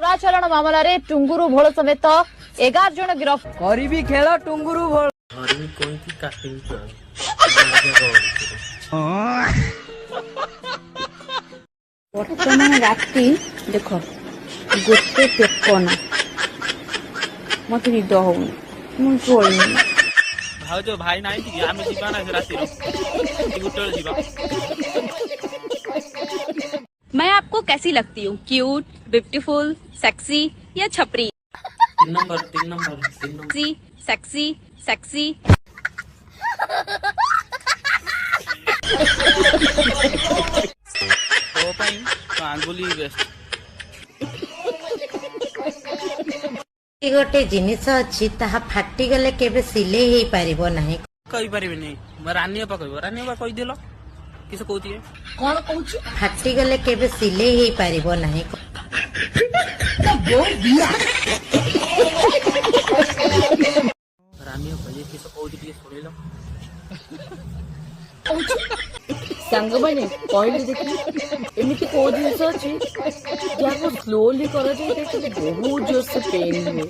चोराचरण मामलें टुंगुरु भोल समेत 11 जन गिरफ। भी खेल टुंगुरु भोल बर्तमान राति देख गोटे पेपना मत निद होनी मुझे भाउज भाई ना आम जीवा ना राति मैं आपको कैसी लगती हूँ? क्यूट, ब्यूटीफुल, सेक्सी या छपरी? 3 नंबर सेक्सी सेक्सी। तो पाई तो आंगुली बेस्ट। गोटे जिनिस अच्छी ताहा फाटी गले केबे सिले ही पारिबो नाही कहि परिबे नै म रानी अपा कहबो रानी अपा कहि देलो किसे कहती है कोन कहूची फाटी गले केबे सिले ही पारिबो नाही रानी अपा ये किसे कहती है सुनिलो सांग मैंने कहली देखी एमती कौ जिन अच्छी जहाँ स्लोली कर बहुत जोर से पेन हुए।